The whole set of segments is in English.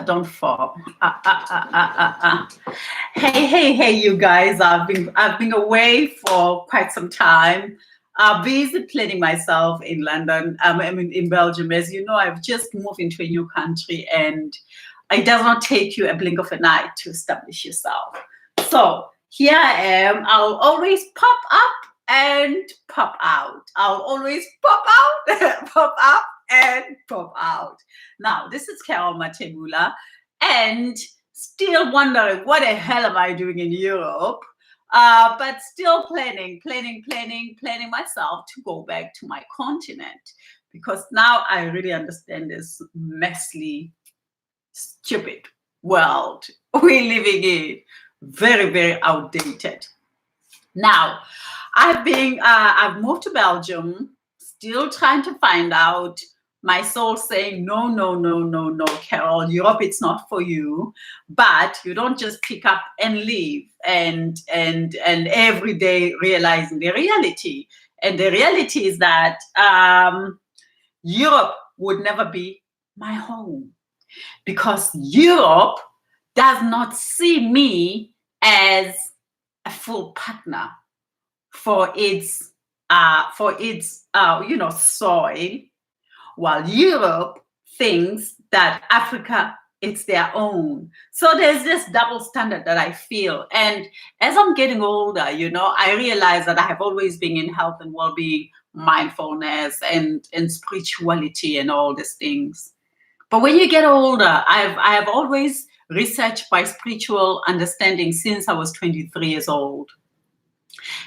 Don't fall. Hey, you guys. I've been away for quite some time. Busy planning myself in London. I mean, in Belgium. As you know, I've just moved into a new country, and it does not take you a blink of an eye to establish yourself. So here I am. I'll always pop up and pop out. I'll always pop out, pop up, and pop out. Now, this is Carol Matebula, and still wondering what the hell am I doing in Europe? But still planning myself to go back to my continent, because now I really understand this messy, stupid world we're living in. Very, very outdated. Now, I've moved to Belgium, still trying to find out. My soul saying, no, no, no, no, no, Carol, Europe, it's not for you. But you don't just pick up and leave, and every day realizing the reality. And the reality is that Europe would never be my home, because Europe does not see me as a full partner for its soil, while Europe thinks that Africa, it's their own. So there's this double standard that I feel. And as I'm getting older, I realize that I have always been in health and well-being, mindfulness and spirituality and all these things. But when you get older, I have always researched my spiritual understanding since I was 23 years old.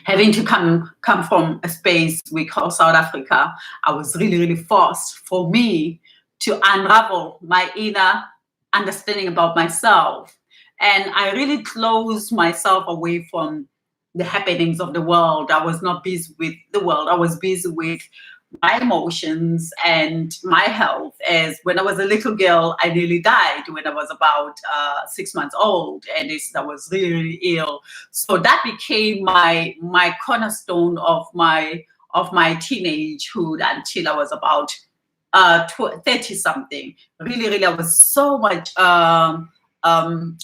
Having to come from a space we call South Africa, I was really, really forced for me to unravel my inner understanding about myself. And I really closed myself away from the happenings of the world. I was not busy with the world. I was busy with my emotions and my health. As when I was a little girl, I nearly died when I was about 6 months old, and I was really, really ill. So that became my cornerstone of my teenagehood until I was about 30 something. Really, really, I was so much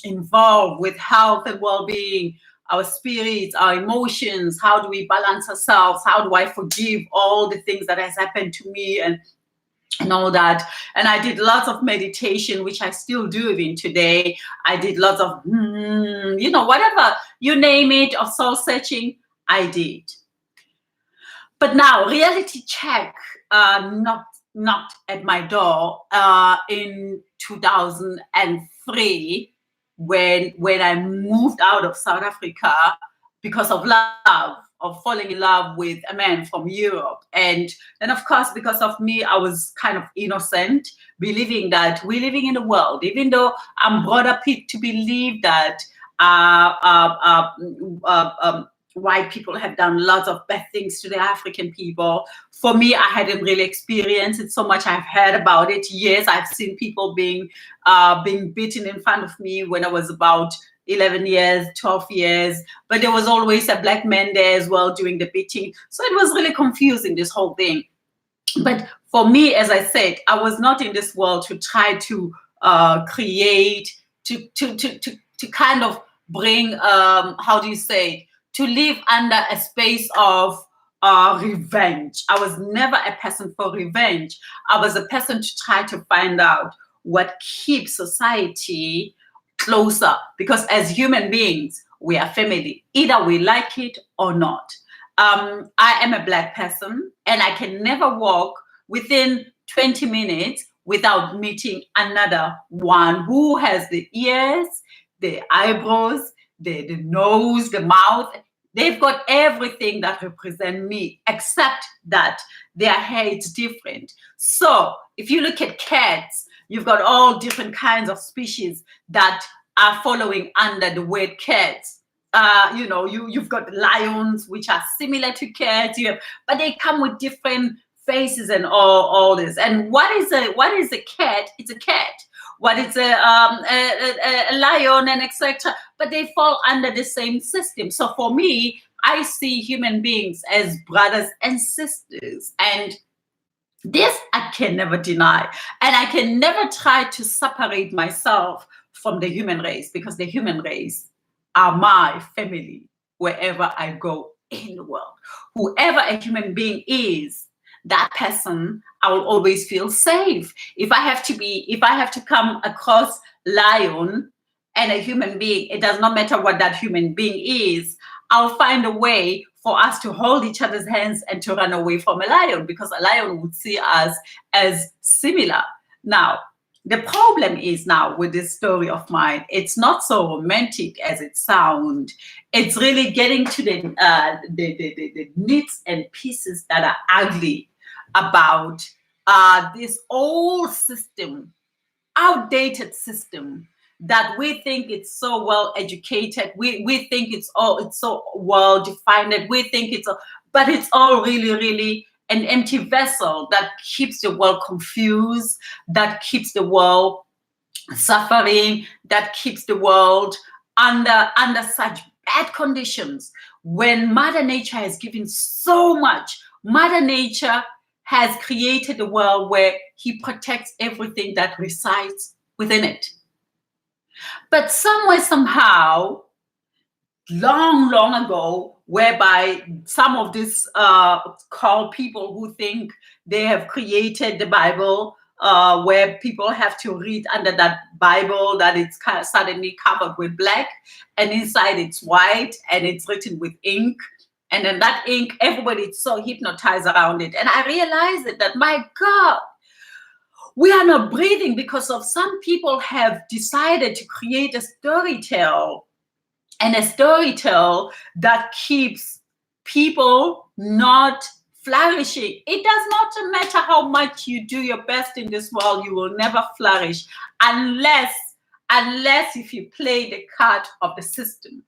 involved with health and well-being, our spirits, our emotions. How do we balance ourselves? How do I forgive all the things that has happened to me and all that? And I did lots of meditation, which I still do even today. I did lots of, whatever, you name it, of soul searching, I did. But now reality check knocked at my door in 2003. When I moved out of South Africa because of love, of falling in love with a man from Europe. And of course, because of me, I was kind of innocent, believing that we're living in a world, even though I'm brought up to believe that white people have done lots of bad things to the African people. For me, I hadn't really experienced it so much. I've heard about it. Yes, I've seen people being beaten in front of me when I was about 11 years, 12 years, but there was always a black man there as well doing the beating. So it was really confusing, this whole thing. But for me, as I said, I was not in this world to try to create, to kind of bring, to live under a space of revenge. I was never a person for revenge. I was a person to try to find out what keeps society closer, because as human beings, we are family, either we like it or not. I am a black person, and I can never walk within 20 minutes without meeting another one who has the ears, the eyebrows, the nose, the mouth. They've got everything that represents me, except that their hair is different. So if you look at cats, you've got all different kinds of species that are following under the word cats. You've got lions, which are similar to cats, but they come with different faces and all this. And what is a cat? It's a cat. What is a lion and etc. But they fall under the same system. So for me, I see human beings as brothers and sisters. And this can never deny. And I can never try to separate myself from the human race, because the human race are my family wherever I go in the world. Whoever a human being is, that person, I will always feel safe. If I have to come across lion and a human being, it does not matter what that human being is, I'll find a way for us to hold each other's hands and to run away from a lion, because a lion would see us as similar. Now, the problem is now with this story of mine, it's not so romantic as it sounds. It's really getting to the nits and pieces that are ugly about this old system, outdated system, that we think it's so well educated. We think it's so well defined. We think but it's all really, really an empty vessel that keeps the world confused, that keeps the world suffering, that keeps the world under such bad conditions. When Mother Nature has given so much, Mother Nature has created a world where he protects everything that resides within it. But somewhere, somehow, long, long ago, whereby some of these called people who think they have created the Bible, where people have to read under that Bible that it's kind of suddenly covered with black, and inside it's white, and it's written with ink. And then that ink, everybody's so hypnotized around it. And I realized that, my God, we are not breathing because of some people have decided to create a story tale, and a story tale that keeps people not flourishing. It does not matter how much you do your best in this world, you will never flourish unless if you play the card of the system.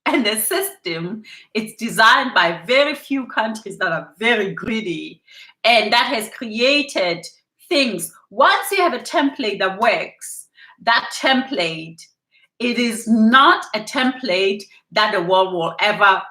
And the system, it's designed by very few countries that are very greedy, and that has created things. Once you have a template that works, that template, it is not a template that the world will ever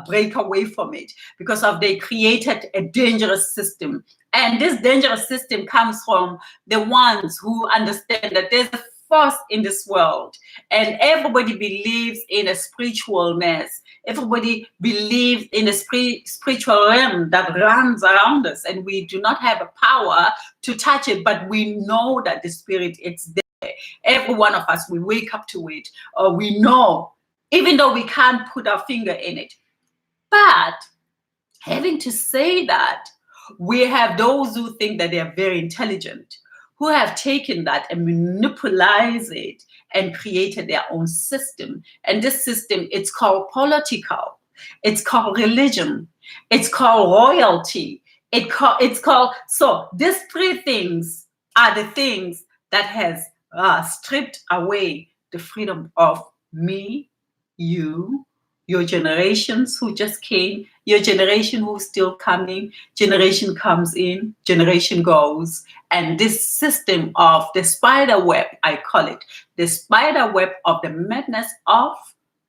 break away from it, because of they created a dangerous system. And this dangerous system comes from the ones who understand that there's a force in this world, and everybody believes in a spiritualness. Everybody believes in a spiritual realm that runs around us, and we do not have a power to touch it, but we know that the spirit, it's there. Every one of us, we wake up to it, or we know, even though we can't put our finger in it. But having to say that, we have those who think that they are very intelligent, who have taken that and manipulated it and created their own system. And this system, it's called political, it's called religion, it's called royalty, it's called, so these three things are the things that has stripped away the freedom of me, you, your generations who just came, your generation who's still coming, generation comes in, generation goes. And this system of the spider web, I call it, the spider web of the madness of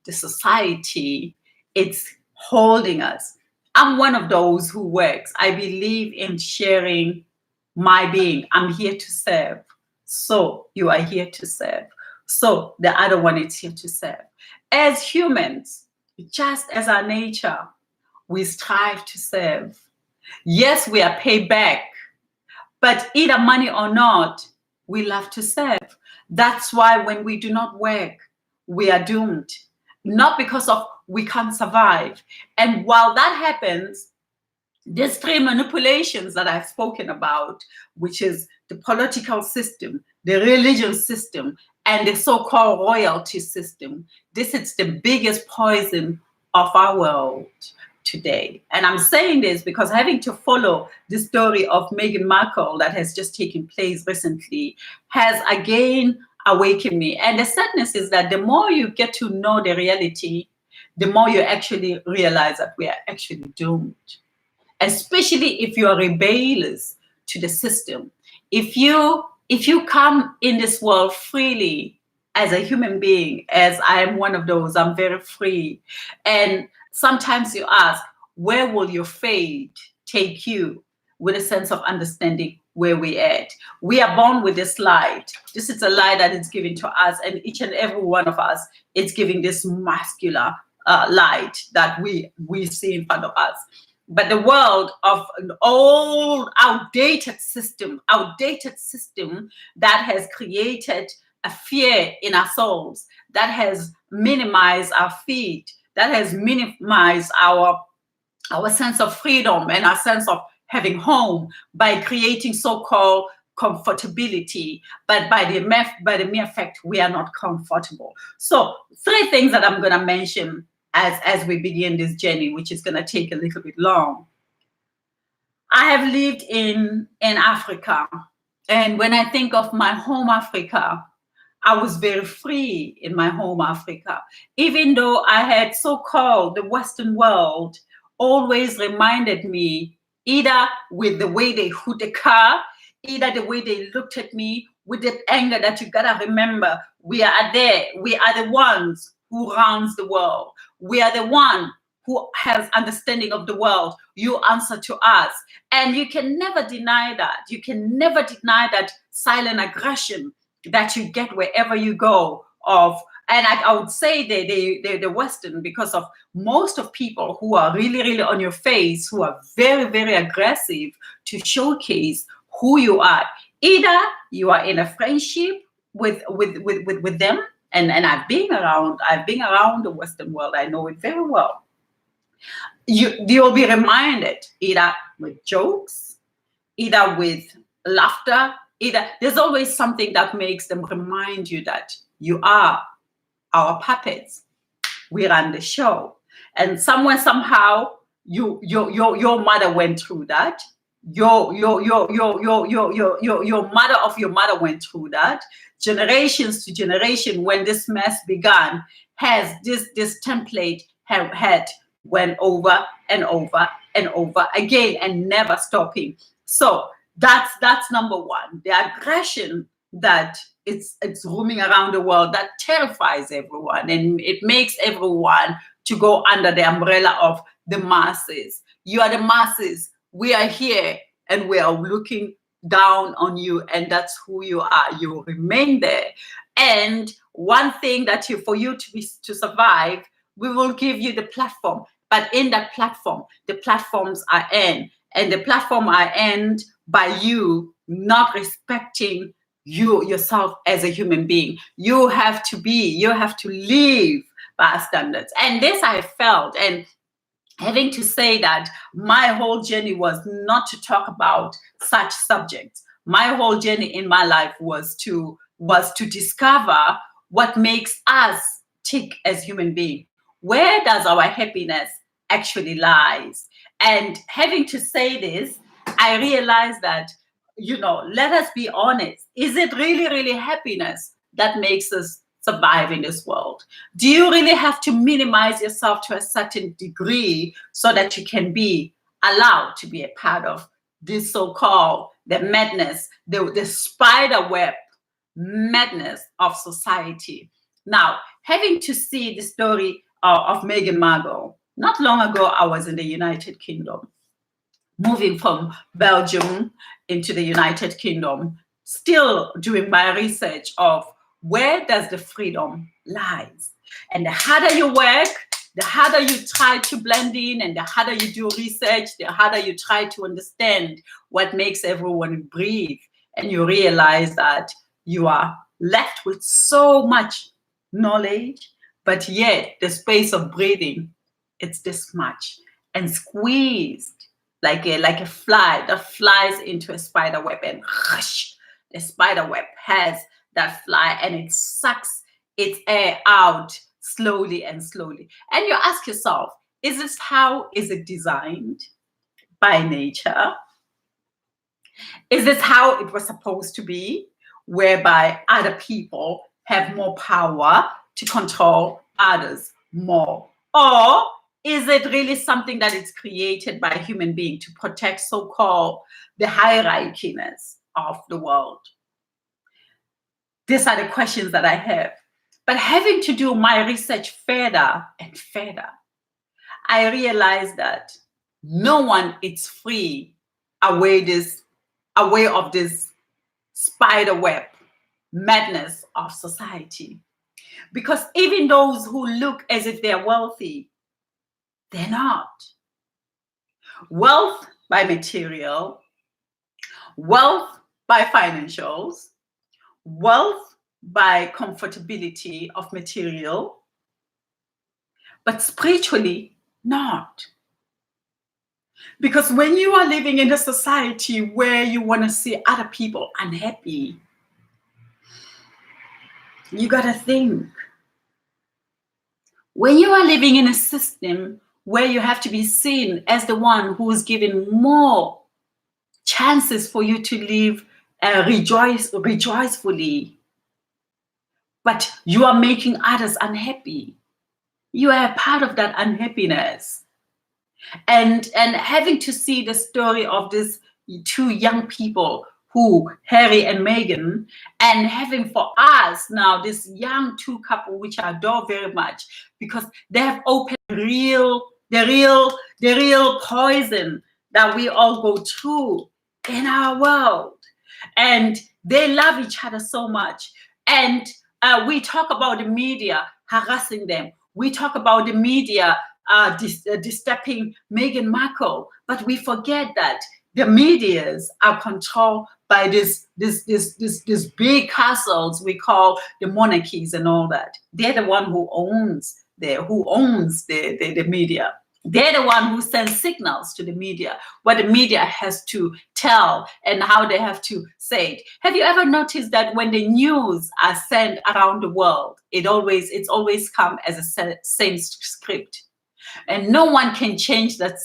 the society, it's holding us. I'm one of those who works. I believe in sharing my being. I'm here to serve. So you are here to serve. So the other one is here to serve. As humans, just as our nature, we strive to serve. Yes, we are paid back, but either money or not, we love to serve. That's why when we do not work, we are doomed. Not because of we can't survive. And while that happens, these three manipulations that I've spoken about, which is the political system, the religion system, and the so-called royalty system, this is the biggest poison of our world today. And I'm saying this because having to follow the story of Meghan Markle that has just taken place recently has again awakened me. And the sadness is that the more you get to know the reality, the more you actually realize that we are actually doomed. Especially if you are rebellious to the system. If you come in this world freely as a human being, as I am one of those, I'm very free. And sometimes you ask, where will your fate take you? with a sense of understanding where we're at. We are born with this light. This is a light that is given to us, and each and every one of us is giving this muscular light that we see in front of us. But the world of an old, outdated system that has created a fear in our souls, that has minimized our feet, that has minimized our sense of freedom and our sense of having home by creating so-called comfortability, but by the mere fact we are not comfortable. So 3 things that I'm going to mention as we begin this journey, which is going to take a little bit long. I have lived in Africa, and when I think of my home Africa, I was very free in my home Africa, even though I had so-called the Western world always reminded me, either with the way they hood the car, either the way they looked at me with that anger that you gotta remember, we are there, we are the ones who runs the world. We are the one who has understanding of the world. You answer to us. And you can never deny that. You can never deny that silent aggression that you get wherever you go and I would say the Western, because of most of people who are really, really on your face, who are very, very aggressive to showcase who you are. Either you are in a friendship with them, and I've been around the Western world. I know it very well. You'll be reminded either with jokes, either with laughter, either there's always something that makes them remind you that you are our puppets. We run the show. And somewhere, somehow, your mother went through that. Your mother of your mother went through that. Generations to generation, when this mess began, has this template had went over and over and over again and never stopping. So that's number one. The aggression that it's roaming around the world, that terrifies everyone, and it makes everyone to go under the umbrella of the masses. You are the masses. We are here, and we are looking down on you, and that's who you are. You remain there. And one thing that for you to survive, we will give you the platform. But in that platform, the platforms are end, and the platform are end by you not respecting yourself as a human being. You have to live by standards. And this I felt, and having to say that my whole journey was not to talk about such subjects. My whole journey in my life was to discover what makes us tick as human beings. Where does our happiness actually lies? And having to say this, I realized that, let us be honest. Is it really, really happiness that makes us survive in this world? Do you really have to minimize yourself to a certain degree so that you can be allowed to be a part of this so-called the madness, the spider web madness of society? Now, having to see the story of Meghan Markle, not long ago, I was in the United Kingdom, moving from Belgium into the United Kingdom, still doing my research of where does the freedom lies. And the harder you work, the harder you try to blend in, and the harder you do research, the harder you try to understand what makes everyone breathe. And you realize that you are left with so much knowledge, but yet the space of breathing, it's this much, and squeezed like a fly that flies into a spider web, and the spider web has that fly, and it sucks its air out slowly and slowly. And you ask yourself, is this how is it designed by nature? Is this how it was supposed to be, whereby other people have more power to control others more? Or is it really something that is created by a human being to protect so-called the hierarchiness of the world? These are the questions that I have. But having to do my research further and further, I realized that no one is free away of this spider web madness of society. Because even those who look as if they're wealthy, they're not. Wealth by material, wealth by financials, wealth by comfortability of material, but spiritually not. Because when you are living in a society where you want to see other people unhappy, you got to think. When you are living in a system where you have to be seen as the one who is given more chances for you to live rejoicefully, but you are making others unhappy, you are a part of that unhappiness. And having to see the story of these two young people, Harry and Meghan, and having for us now this young two couple, which I adore very much, because they have opened the real poison that we all go through in our world. And they love each other so much. And we talk about the media harassing them. We talk about the media disturbing Meghan Markle, but we forget that the medias are controlled by this big castles we call the monarchies and all that. They're the one who owns the media. They're the one who sends signals to the media, what the media has to tell and how they have to say it. Have you ever noticed that when the news are sent around the world, it's always come as a same script, and no one can change that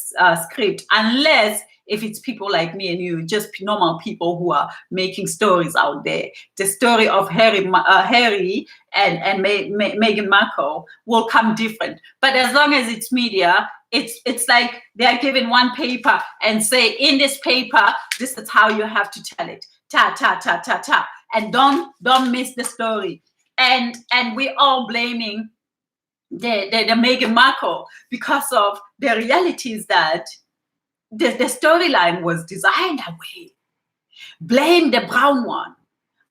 script unless if it's people like me and you, just normal people who are making stories out there. The story of Harry and Meghan Markle will come different. But as long as it's media, it's like they're given one paper and say, in this paper, this is how you have to tell it. Ta ta ta ta ta. And don't miss the story. And we're all blaming the Meghan Markle because of the reality is that the storyline was designed that way. Blame the brown one.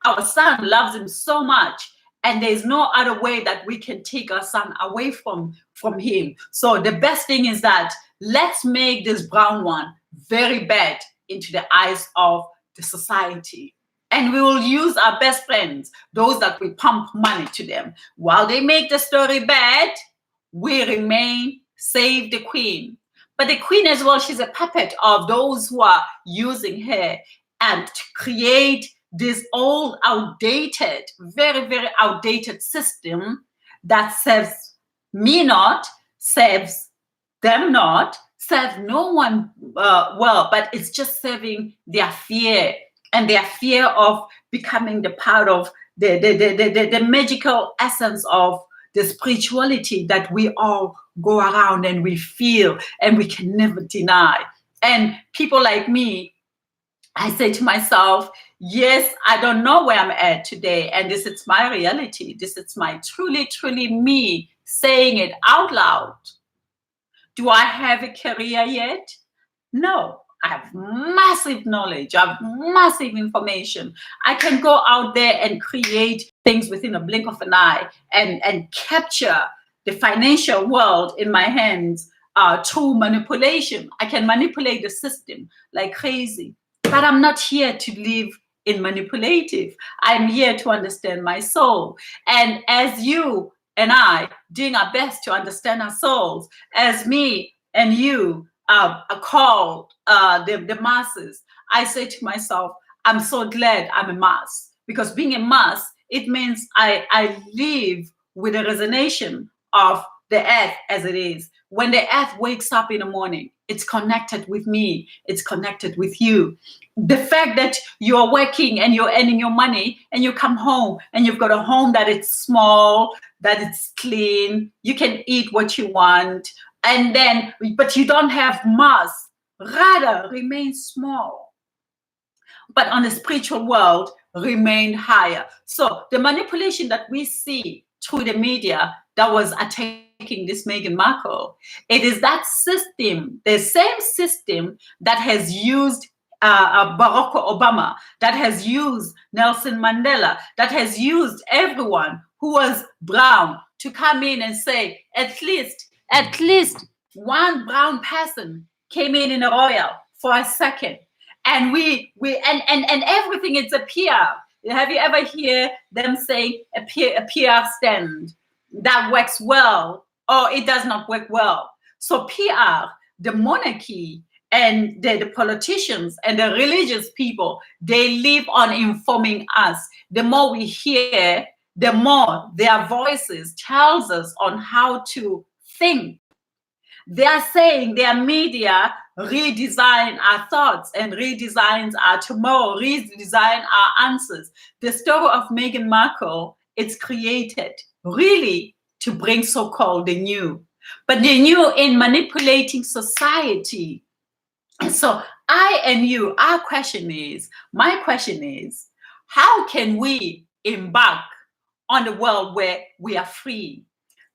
Our son loves him so much, and there's no other way that we can take our son away from him. So the best thing is that let's make this brown one very bad into the eyes of the society. And we will use our best friends, those that we pump money to them. While they make the story bad, we remain save the queen. But the queen as well, she's a puppet of those who are using her and to create this old, outdated, very, very outdated system that serves me not, serves them not, serves no one well, but it's just serving their fear and their fear of becoming the part of the magical essence of the spirituality that we all go around and we feel and we can never deny. And people like me, I say to myself, yes, I don't know where I'm at today. And this is my reality. This is my truly, truly me saying it out loud. Do I have a career yet? No. I have massive knowledge. I have massive information. I can go out there and create things within a blink of an eye and capture the financial world in my hands through manipulation. I can manipulate the system like crazy. But I'm not here to live in manipulative. I'm here to understand my soul. And as you and I doing our best to understand our souls, as me and you are called the masses, I say to myself, I'm so glad I'm a mass, because being a mass, it means I live with a resonation of the earth as it is. When the earth wakes up in the morning, it's connected with me, it's connected with you. The fact that you're working and you're earning your money and you come home and you've got a home that it's small, that it's clean, you can eat what you want, and then, but you don't have mass, rather remain small. But on the spiritual world, remain higher. So the manipulation that we see through the media that was attacking this Meghan Markle, it is that system, the same system that has used Barack Obama, that has used Nelson Mandela, that has used everyone who was brown to come in and say, at least one brown person came in a royal for a second. And and everything, it's a PR. Have you ever hear them say a PR stand that works well or it does not work well? So PR, the monarchy, and the politicians and the religious people, they live on informing us. The more we hear, the more their voices tells us on how to think. They are saying their media redesign our thoughts and redesigns our tomorrow, redesign our answers. The story of Meghan Markle, it's created really to bring so-called the new, but the new in manipulating society. And so I and you, my question is, how can we embark on the world where we are free?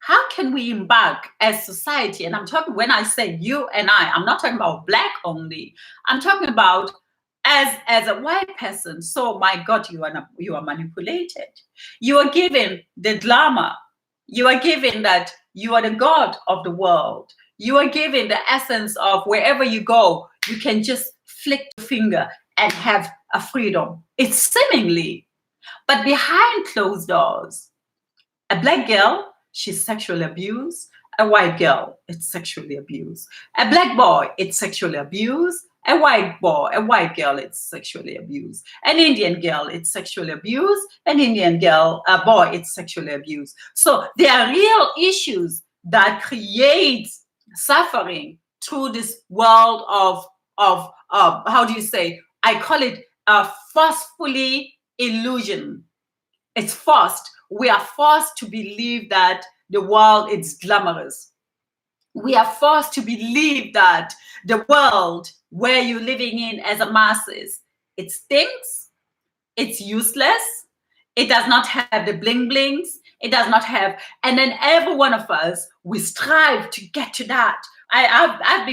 How can we embark as society? And I'm talking, when I say you and I'm not talking about Black only. I'm talking about as a white person. So my God, you are manipulated. You are given the glamour. You are given that you are the God of the world. You are given the essence of wherever you go, you can just flick the finger and have a freedom. It's seemingly, but behind closed doors, a Black girl, she's sexually abused. A white girl, it's sexually abused. A Black boy, it's sexually abused. A white girl, it's sexually abused. An Indian girl, it's sexually abused. An Indian girl, a boy, it's sexually abused. So there are real issues that create suffering through this world of how do you say? I call it forcefully illusion. It's forced. We are forced to believe that the world is glamorous. We are forced to believe that the world where you're living in as a masses, it stinks, it's useless, it does not have the bling blings, it does not have, and then every one of us, we strive to get to that. I've been